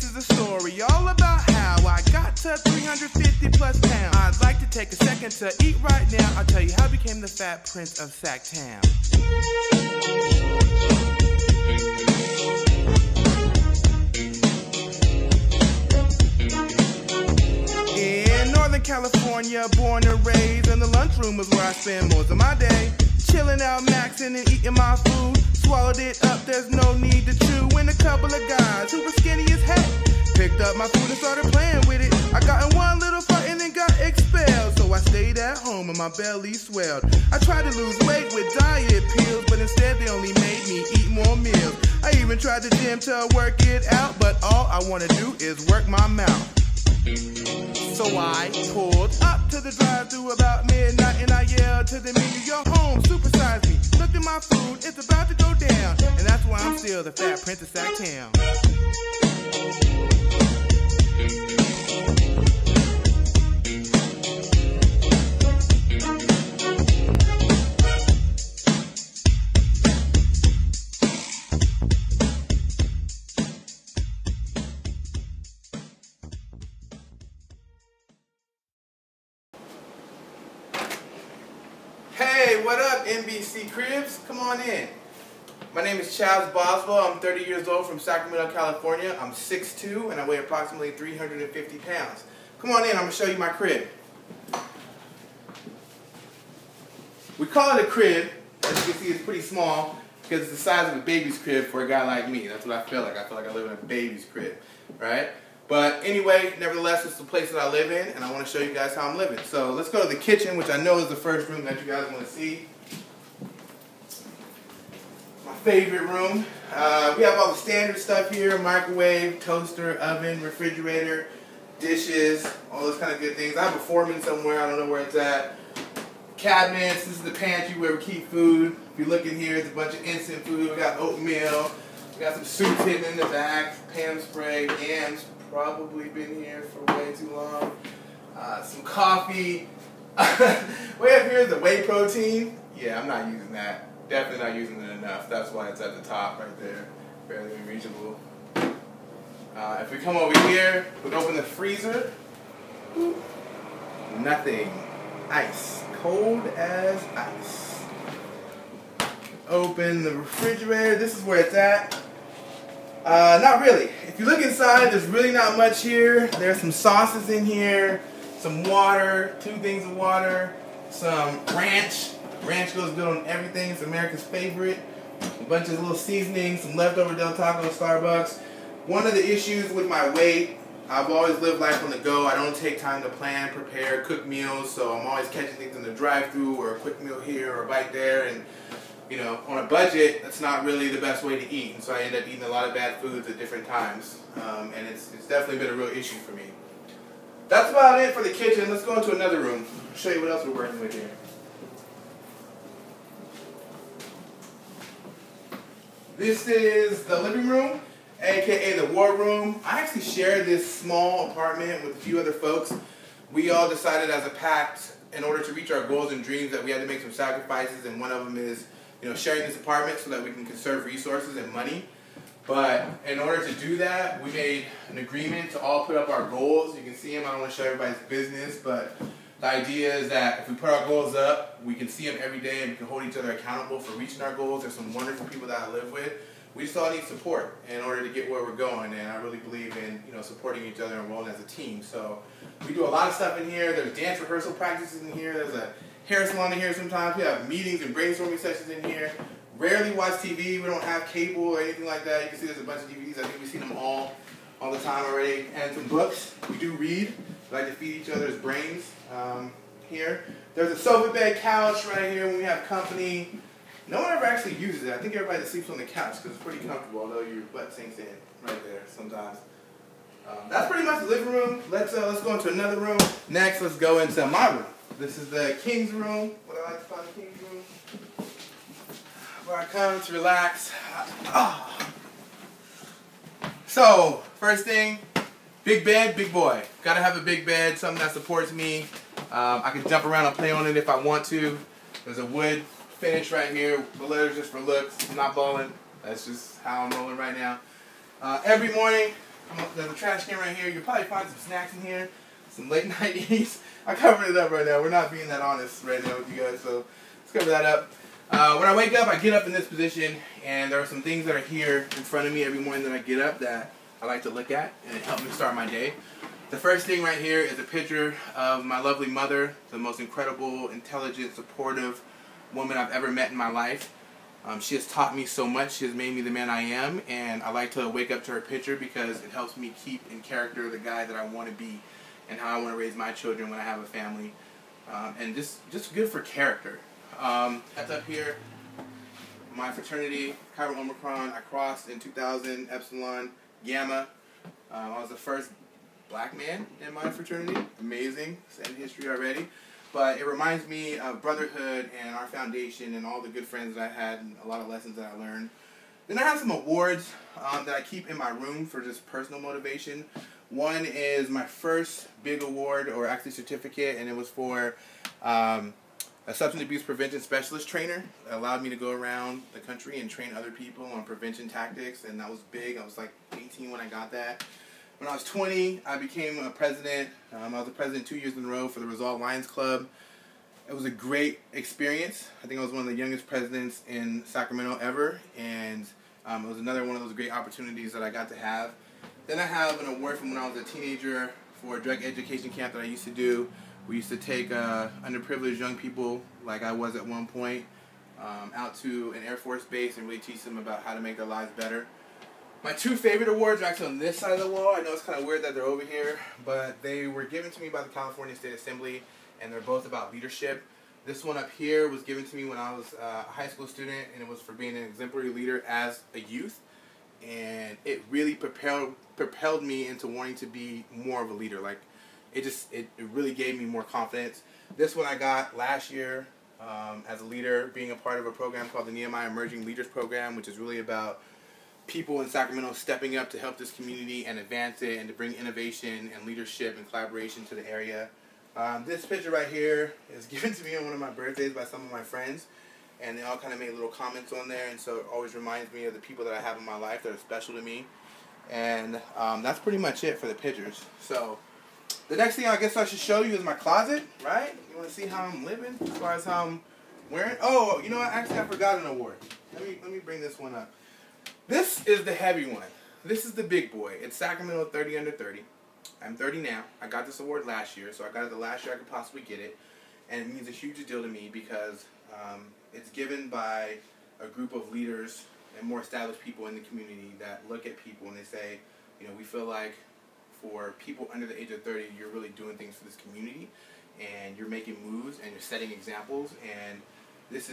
is a story all about how I got to 350 plus pounds. I'd like to take a second to eat right now. I'll tell you how I became the fat prince of Sacktown. In Northern California, born and raised, and the lunchroom is where I spend most of my day. Chilling out, maxing and eating my food. Swallowed it up, there's no need to chew. When a couple of guys who were skinny as heck picked up my food and started playing with it. I got in one little fight and then got expelled. So I stayed at home and my belly swelled. I tried to lose weight with diet pills, but instead they only made me eat more meals. I even tried the gym to work it out, but all I want to do is work my mouth. So I pulled up to the drive-thru about midnight and I yelled to the menu, "Yo, home, supersize me." Looked at my food, it's about to go down, and that's why I'm still the fat prince of Sacktown. Hey, what up, NBC Cribs? Come on in. My name is Chaez Boswell. I'm 30 years old from Sacramento, California. I'm 6'2", and I weigh approximately 350 pounds. Come on in, I'm going to show you my crib. We call it a crib. As you can see, it's pretty small because it's the size of a baby's crib for a guy like me. That's what I feel like. I feel like I live in a baby's crib, right? But anyway, nevertheless, it's the place that I live in, and I want to show you guys how I'm living. So let's go to the kitchen, which I know is the first room that you guys want to see. My favorite room. We have all the standard stuff here: microwave, toaster, oven, refrigerator, dishes, all those kind of good things. I have a foreman somewhere. I don't know where it's at. Cabinets. This is the pantry where we keep food. If you look in here, it's a bunch of instant food. We got oatmeal. We got some soup hidden in the back. Pam spray, yams. Probably been here for way too long. Some coffee. Way up here is the whey protein. Yeah, I'm not using that. Definitely not using it enough. That's why it's at the top right there. Barely reachable. If we come over here, we open the freezer. Nothing. Ice. Cold as ice. Open the refrigerator. This is where it's at. Not really. If you look inside, there's really not much here. There's some sauces in here, some water, 2 things of water, some ranch. Ranch goes good on everything. It's America's favorite. A bunch of little seasonings, some leftover Del Taco at Starbucks. One of the issues with my weight, I've always lived life on the go. I don't take time to plan, prepare, cook meals, so I'm always catching things in the drive-thru or a quick meal here or a bite there, and you know, on a budget, that's not really the best way to eat, and so I end up eating a lot of bad foods at different times, and it's definitely been a real issue for me. That's about it for the kitchen. Let's go into another room. I'll show you what else we're working with here. This is the living room, aka the war room. I actually share this small apartment with a few other folks. We all decided as a pact, in order to reach our goals and dreams, that we had to make some sacrifices, and one of them is, you know, sharing this apartment so that we can conserve resources and money. But in order to do that, we made an agreement to all put up our goals. You can see them. I don't want to show everybody's business, but the idea is that if we put our goals up, we can see them every day and we can hold each other accountable for reaching our goals. There's some wonderful people that I live with. We just all need support in order to get where we're going, and I really believe in, you know, supporting each other and rolling as a team. So we do a lot of stuff in here. There's dance rehearsal practices in here. There's a hair salon in here sometimes. We have meetings and brainstorming sessions in here. Rarely watch TV. We don't have cable or anything like that. You can see there's a bunch of DVDs. I think we've seen them all the time already. And some books. We do read. We like to feed each other's brains here. There's a sofa bed couch right here when we have company. No one ever actually uses it. I think everybody sleeps on the couch because it's pretty comfortable, although your butt sinks in right there sometimes. That's pretty much the living room. Let's go into another room. Next, let's go into my room. This is the king's room, what I like to call the king's room, where I come to relax. So, first thing, big bed, big boy. Gotta have a big bed, something that supports me. I can jump around and play on it if I want to. There's a wood finish right here. The letters just for looks. I'm not balling. That's just how I'm rolling right now. Every morning, There's a trash can right here. You'll probably find some snacks in here, some late night eats. I covered it up right now. We're not being that honest right now with you guys, so let's cover that up. When I wake up, I get up in this position, and there are some things that are here in front of me every morning that I get up that I like to look at, and it helps me start my day. The first thing right here is a picture of my lovely mother, the most incredible, intelligent, supportive woman I've ever met in my life. She has taught me so much. She has made me the man I am, and I like to wake up to her picture because it helps me keep in character the guy that I want to be and how I want to raise my children when I have a family. And just good for character. That's up here. My fraternity, Chi Rho Omicron, I crossed in 2000, Epsilon, Gamma. I was the first black man in my fraternity. Amazing. It's in history already. But it reminds me of brotherhood and our foundation and all the good friends that I had and a lot of lessons that I learned. Then I have some awards that I keep in my room for just personal motivation. One is my first big award, or actually certificate, and it was for a substance abuse prevention specialist trainer. It allowed me to go around the country and train other people on prevention tactics, and that was big. I was like 18 when I got that. When I was 20, I became a president. I was the president 2 years in a row for the Resolve Lions Club. It was a great experience. I think I was one of the youngest presidents in Sacramento ever, and it was another one of those great opportunities that I got to have. Then I have an award from when I was a teenager for a drug education camp that I used to do. We used to take underprivileged young people, like I was at one point, out to an Air Force base and really teach them about how to make their lives better. My two favorite awards are actually on this side of the wall. I know it's kind of weird that they're over here, but they were given to me by the California State Assembly, and they're both about leadership. This one up here was given to me when I was a high school student, and it was for being an exemplary leader as a youth. And it really propelled me into wanting to be more of a leader. Like, it really gave me more confidence. This one I got last year as a leader, being a part of a program called the Nehemiah Emerging Leaders Program, which is really about people in Sacramento stepping up to help this community and advance it and to bring innovation and leadership and collaboration to the area. This picture right here is given to me on one of my birthdays by some of my friends, and they all kind of made little comments on there, and so it always reminds me of the people that I have in my life that are special to me. And that's pretty much it for the pictures. So the next thing I guess I should show you is my closet, right? You want to see how I'm living as far as how I'm wearing? Oh, you know what? Actually, I forgot an award. Let me bring this one up. This is the heavy one. This is the big boy. It's Sacramento 30 under 30. I'm 30 now. I got this award last year, so I got it the last year I could possibly get it. And it means a huge deal to me because it's given by a group of leaders and more established people in the community that look at people and they say, you know, we feel like for people under the age of 30, you're really doing things for this community, and you're making moves and you're setting examples, and this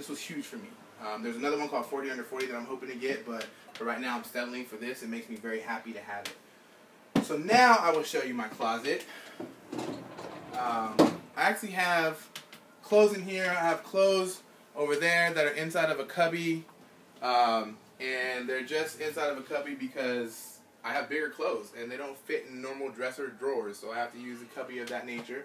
was huge for me. There's another one called 40 under 40 that I'm hoping to get, but for right now I'm settling for this. It makes me very happy to have it. So now I will show you my closet. I actually have clothes in here. I have clothes over there that are inside of a cubby, and they're just inside of a cubby because I have bigger clothes and they don't fit in normal dresser drawers, so I have to use a cubby of that nature.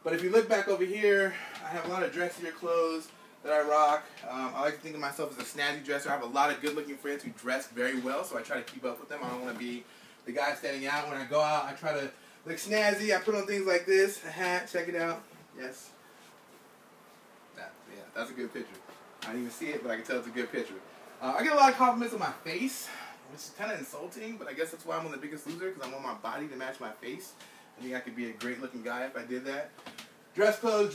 But if you look back over here, I have a lot of dressier clothes that I rock. I like to think of myself as a snazzy dresser. I have a lot of good-looking friends who dress very well, so I try to keep up with them. I don't want to be the guy standing out. When I go out, I try to look snazzy. I put on things like this, a hat. Check it out. Yes. Yeah, that's a good picture. I didn't even see it, but I can tell it's a good picture. I get a lot of compliments on my face, which is kind of insulting, but I guess that's why I'm on The Biggest Loser, because I want my body to match my face. I think I could be a great-looking guy if I did that. Dress clothes,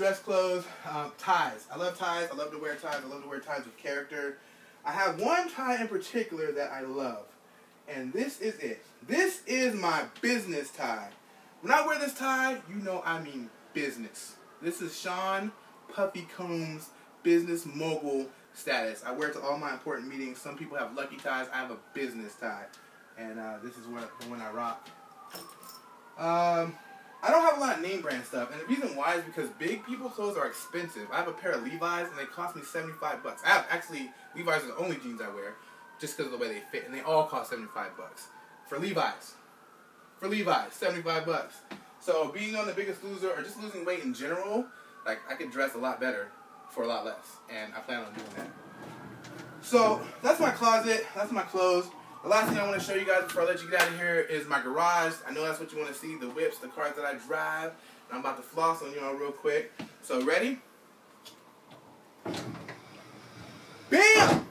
ties. I love ties. I love to wear ties. I love to wear ties with character. I have one tie in particular that I love, and this is it. This is my business tie. When I wear this tie, you know I mean business. This is Sean Puffy Combs' business mogul status. I wear it to all my important meetings. Some people have lucky ties. I have a business tie, and this is the one I rock. I don't have a lot of name brand stuff, and the reason why is because big people clothes are expensive. I have a pair of Levi's, and they cost me $75. I have Levi's are the only jeans I wear, just because of the way they fit, and they all cost $75 for Levi's. For Levi's, $75. So being on The Biggest Loser, or just losing weight in general, like I could dress a lot better for a lot less, and I plan on doing that. So that's my closet. That's my clothes. The last thing I want to show you guys before I let you get out of here is my garage. I know that's what you want to see, the whips, the cars that I drive. And I'm about to floss on y'all real quick. So ready? Bam!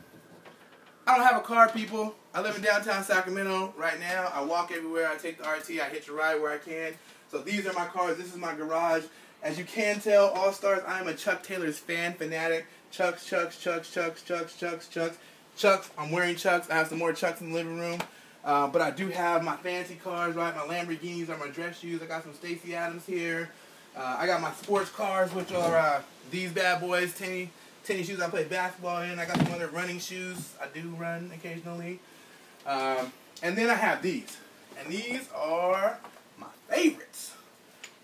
I don't have a car, people. I live in downtown Sacramento right now. I walk everywhere. I take the RT. I hitch a ride where I can. So these are my cars. This is my garage. As you can tell, All Stars, I am a Chuck Taylor's fan fanatic. Chucks. Chucks. I'm wearing Chucks. I have some more Chucks in the living room. But I do have my fancy cars, right? My Lamborghinis are my dress shoes. I got some Stacey Adams here. I got my sports cars, which are these bad boys, tennis shoes I play basketball in. I got some other running shoes. I do run occasionally. And then I have these. And these are my favorites.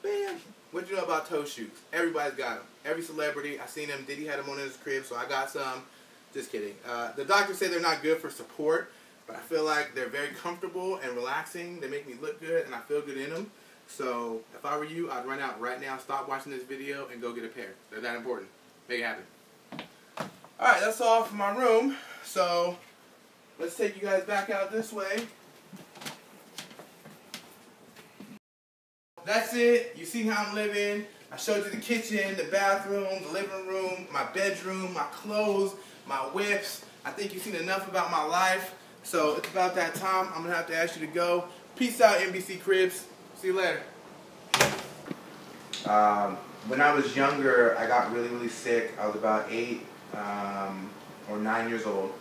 Bam! What you know about toe shoes? Everybody's got them. Every celebrity, I seen them. Diddy had them on his crib, so I got some. Just kidding. The doctors say they're not good for support, but I feel like they're very comfortable and relaxing. They make me look good, and I feel good in them. So if I were you, I'd run out right now, stop watching this video, and go get a pair. They're that important. Make it happen. Alright, that's all for my room. So let's take you guys back out this way. That's it. You see how I'm living. I showed you the kitchen, the bathroom, the living room, my bedroom, my clothes, my whips. I think you've seen enough about my life. So it's about that time. I'm going to have to ask you to go. Peace out, NBC Cribs. See you later. When I was younger, I got really sick. I was about 8 or 9 years old,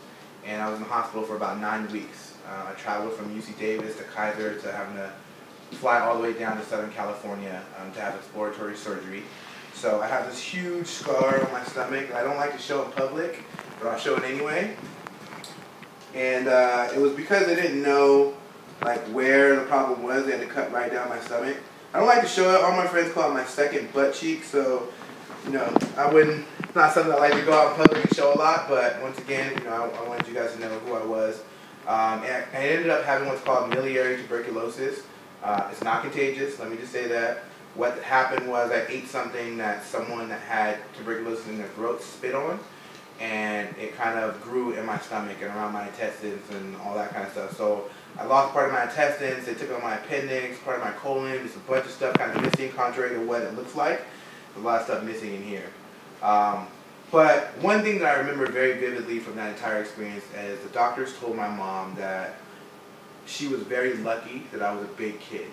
and I was in the hospital for about 9 weeks. I traveled from UC Davis to Kaiser to having to fly all the way down to Southern California to have exploratory surgery. So I have this huge scar on my stomach. I don't like to show it in public, but I'll show it anyway. And it was because they didn't know like where the problem was. They had to cut right down my stomach. I don't like to show it. All my friends call it my second butt cheek, so you know, it's not something I like to go out in public and show a lot, but once again, you know, I wanted you guys to know who I was. And I ended up having what's called miliary tuberculosis. It's not contagious, let me just say that. What happened was I ate something that someone that had tuberculosis in their throat spit on, and it kind of grew in my stomach and around my intestines and all that kind of stuff. So I lost part of my intestines, they took out my appendix, part of my colon, there's a bunch of stuff kind of missing contrary to what it looks like. There's a lot of stuff missing in here. But one thing that I remember very vividly from that entire experience is the doctors told my mom that she was very lucky that I was a big kid.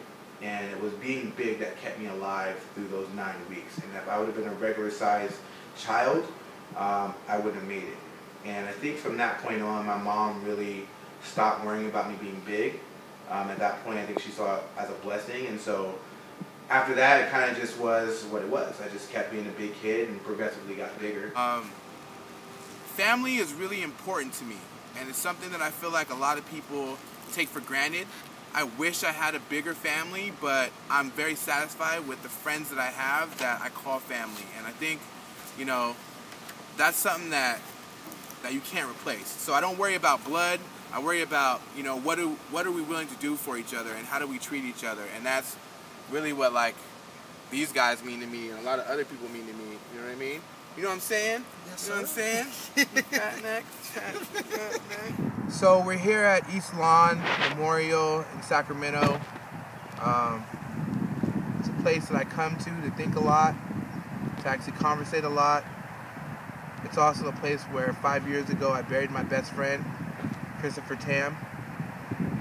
And it was being big that kept me alive through those 9 weeks. And if I would have been a regular sized child, I wouldn't have made it. And I think from that point on, my mom really stopped worrying about me being big. At that point, I think she saw it as a blessing. And so after that, it kind of just was what it was. I just kept being a big kid and progressively got bigger. Family is really important to me. And it's something that I feel like a lot of people take for granted. I wish I had a bigger family, but I'm very satisfied with the friends that I have that I call family. And I think, you know, that's something that you can't replace. So I don't worry about blood. I worry about, you know, what are we willing to do for each other and how do we treat each other. And that's really what, like, these guys mean to me and a lot of other people mean to me. You know what I mean? You know what I'm saying? Yes, you know what I'm saying? Fat neck. So we're here at East Lawn Memorial in Sacramento. It's a place that I come to think a lot, to actually conversate a lot. It's also a place where 5 years ago I buried my best friend, Christopher Tam.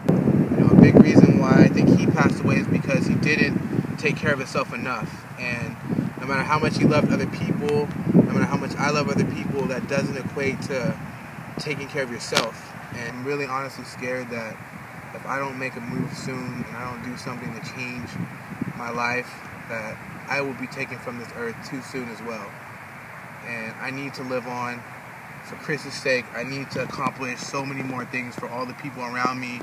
You know, a big reason why I think he passed away is because he didn't take care of himself enough. And no matter how much he loved other people, no matter how much I love other people, that doesn't equate to taking care of yourself. And I'm really honestly scared that if I don't make a move soon and I don't do something to change my life, that I will be taken from this earth too soon as well. And I need to live on for Chris's sake. I need to accomplish so many more things for all the people around me.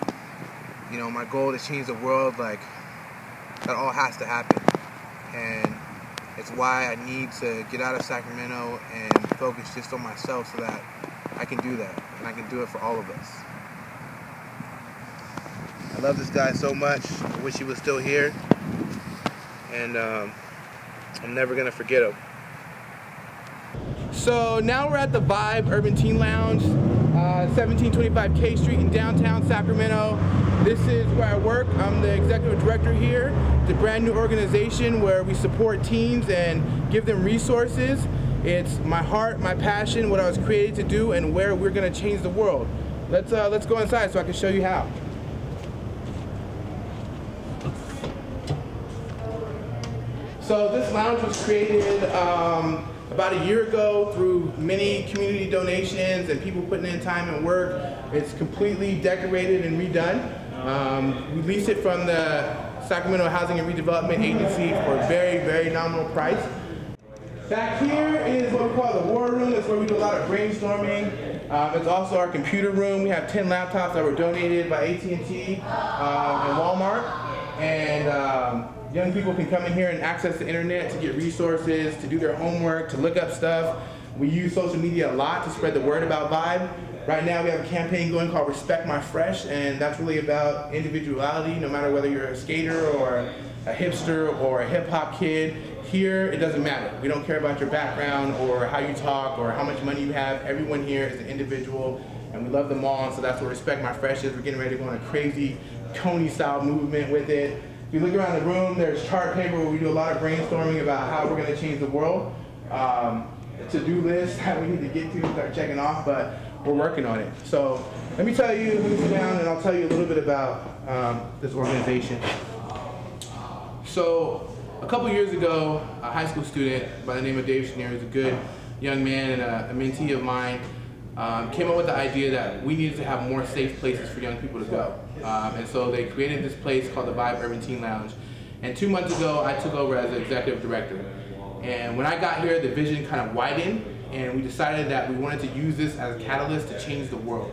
You know, my goal to change the world, like, that all has to happen. And it's why I need to get out of Sacramento and focus just on myself so that I can do that. And I can do it for all of us. I love this guy so much. I wish he was still here. And I'm never going to forget him. So now we're at the Vibe Urban Teen Lounge, 1725 K Street in downtown Sacramento. This is where I work. I'm the executive director here. It's a brand new organization where we support teens and give them resources. It's my heart, my passion, what I was created to do, and where we're going to change the world. Let's go inside so I can show you how. So this lounge was created about a year ago through many community donations and people putting in time and work. It's completely decorated and redone. We leased it from the Sacramento Housing and Redevelopment Agency for a very, very nominal price. Back here is what we call the war room. It's where we do a lot of brainstorming. It's also our computer room. We have 10 laptops that were donated by AT&T and Walmart. And young people can come in here and access the internet to get resources, to do their homework, to look up stuff. We use social media a lot to spread the word about Vibe. Right now we have a campaign going called Respect My Fresh, and that's really about individuality, no matter whether you're a skater or a hipster or a hip hop kid. Here, it doesn't matter. We don't care about your background or how you talk or how much money you have. Everyone here is an individual, and we love them all, and so that's what Respect My Fresh is. We're getting ready to go on a crazy Coney-style movement with it. If you look around the room, there's chart paper where we do a lot of brainstorming about how we're going to change the world. To-do list that we need to get to and start checking off, but we're working on it. So let me tell you, let me sit down and I'll tell you a little bit about this organization. So a couple years ago, a high school student by the name of Dave Schneer, who's a good young man and a mentee of mine, came up with the idea that we needed to have more safe places for young people to go. And so they created this place called the Vibe Urban Teen Lounge. And 2 months ago, I took over as the executive director. And when I got here, the vision kind of widened, and we decided that we wanted to use this as a catalyst to change the world.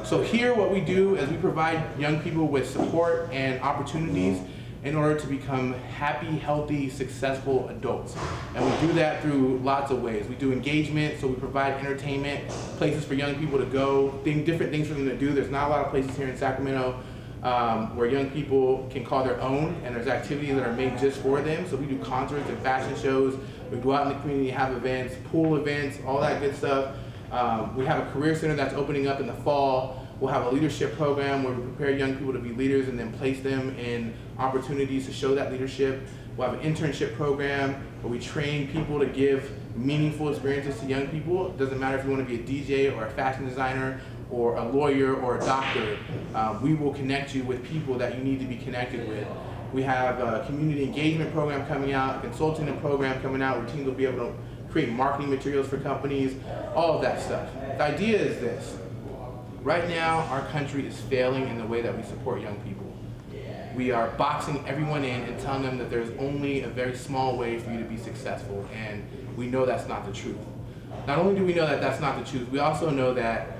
So here, what we do is we provide young people with support and opportunities in order to become happy, healthy, successful adults. And we do that through lots of ways. We do engagement, so we provide entertainment, places for young people to go, different things for them to do. There's not a lot of places here in Sacramento where young people can call their own, and there's activities that are made just for them. So we do concerts and fashion shows. We go out in the community, have events, pool events, all that good stuff. We have a career center that's opening up in the fall. We'll have a leadership program where we prepare young people to be leaders and then place them in opportunities to show that leadership. We'll have an internship program where we train people to give meaningful experiences to young people. It doesn't matter if you want to be a DJ or a fashion designer or a lawyer or a doctor. We will connect you with people that you need to be connected with. We have a community engagement program coming out, a consulting program coming out where teams will be able to create marketing materials for companies, all of that stuff. The idea is this. Right now, our country is failing in the way that we support young people. We are boxing everyone in and telling them that there's only a very small way for you to be successful, and we know that's not the truth. Not only do we know that that's not the truth, we also know that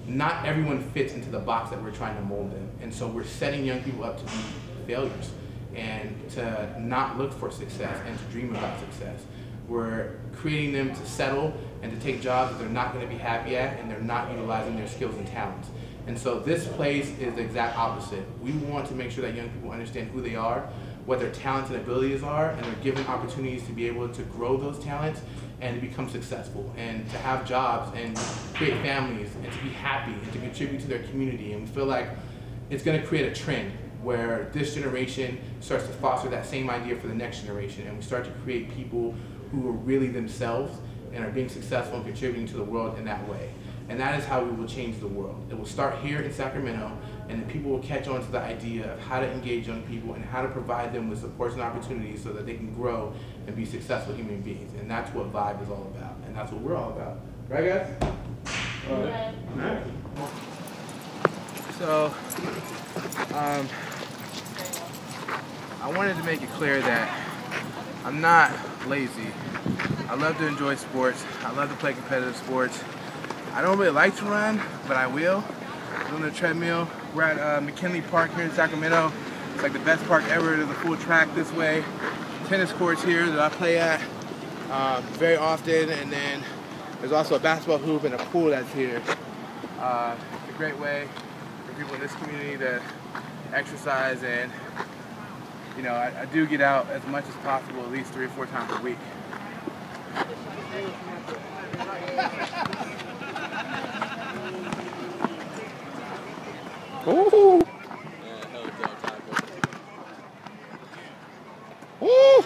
not everyone fits into the box that we're trying to mold them, and so we're setting young people up to be failures and to not look for success and to dream about success. We're creating them to settle and to take jobs that they're not going to be happy at, and they're not utilizing their skills and talents. And so this place is the exact opposite. We want to make sure that young people understand who they are, what their talents and abilities are, and they're given opportunities to be able to grow those talents and to become successful and to have jobs and create families and to be happy and to contribute to their community. And we feel like it's going to create a trend where this generation starts to foster that same idea for the next generation, and we start to create people who are really themselves and are being successful and contributing to the world in that way. And that is how we will change the world. It will start here in Sacramento, and then people will catch on to the idea of how to engage young people and how to provide them with supports and opportunities so that they can grow and be successful human beings. And that's what Vibe is all about, and that's what we're all about. Right, guys? All right. So, I wanted to make it clear that I'm not lazy. I love to enjoy sports. I love to play competitive sports. I don't really like to run, but I will. I'm on the treadmill. We're at McKinley Park here in Sacramento. It's like the best park ever. There's a full track this way. Tennis courts here that I play at very often, and then there's also a basketball hoop and a pool that's here. It's a great way for people in this community to exercise, and you know, I do get out as much as possible, at least 3 or 4 times a week. Ooh. Ooh.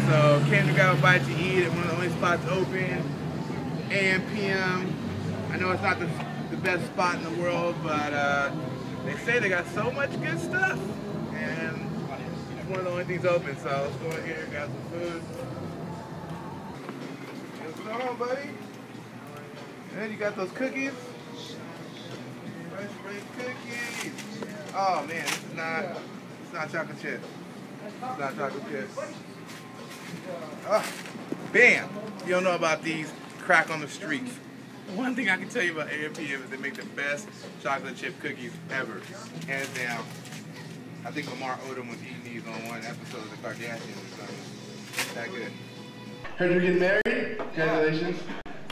So came to grab a bite to eat at one of the only spots open, AM, PM. I know it's not the best spot in the world, but they say they got so much good stuff, and it's one of the only things open. So let's go in here, grab some food. What's going on, buddy? And you got those cookies? Fresh baked cookies. Oh man, it's not chocolate chips. It's not chocolate chips. Oh, bam! You don't know about these, crack on the streets. One thing I can tell you about AMPM is they make the best chocolate chip cookies ever, hands down. I think Lamar Odom was eating these on one episode of the Kardashians or something. It's that good. Heard you're getting married? Congratulations.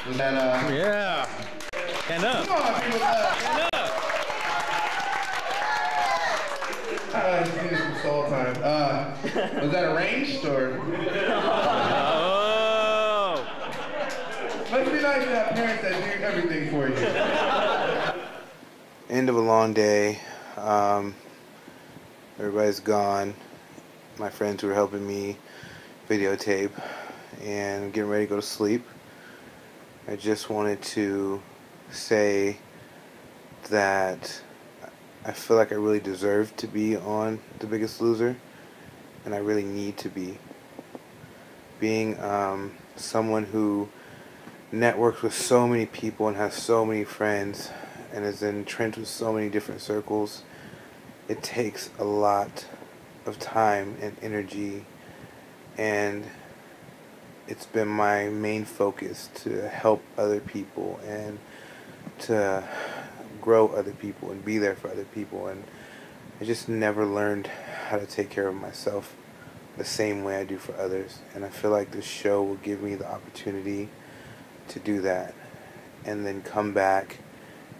Was that Yeah. Stand up. Come on, people. Stand up. Just getting some soul time. Was that arranged or? Oh. Must be nice to have parents that do everything for you. End of a long day. Everybody's gone. My friends who were helping me videotape, and I'm getting ready to go to sleep. I just wanted to say that I feel like I really deserve to be on The Biggest Loser, and I really need to be. Being someone who networks with so many people and has so many friends and is entrenched with so many different circles, it takes a lot of time and energy, and it's been my main focus to help other people and to grow other people and be there for other people, and I just never learned how to take care of myself the same way I do for others, and I feel like this show will give me the opportunity to do that, and then come back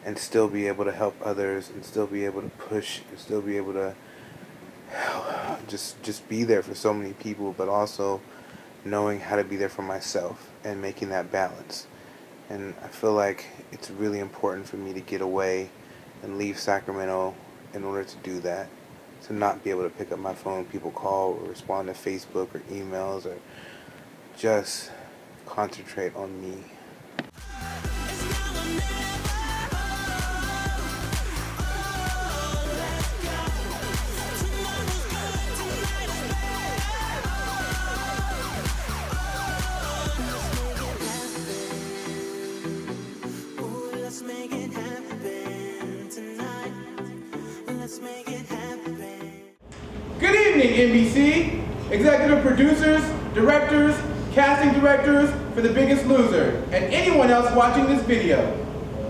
and still be able to help others and still be able to push and still be able to just be there for so many people, but also knowing how to be there for myself and making that balance. And I feel like it's really important for me to get away and leave Sacramento in order to do that. To not be able to pick up my phone, people call or respond to Facebook or emails, or just concentrate on me. Good evening, NBC, executive producers, directors, casting directors for The Biggest Loser, and anyone else watching this video.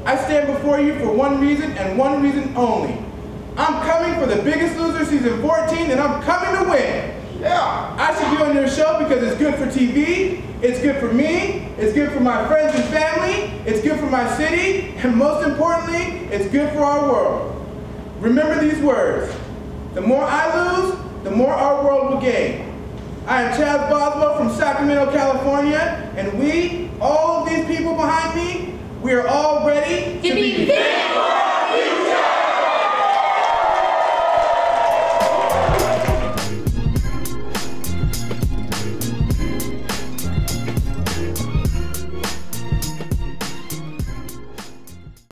I stand before you for one reason and one reason only. I'm coming for The Biggest Loser season 14, and I'm coming to win. Yeah, I should be on your show because it's good for TV, it's good for me, it's good for my friends and family, it's good for my city, and most importantly, it's good for our world. Remember these words: the more I lose, the more our world will gain. I am Chaez Boswell from Sacramento, California, and we, all of these people behind me, we are all ready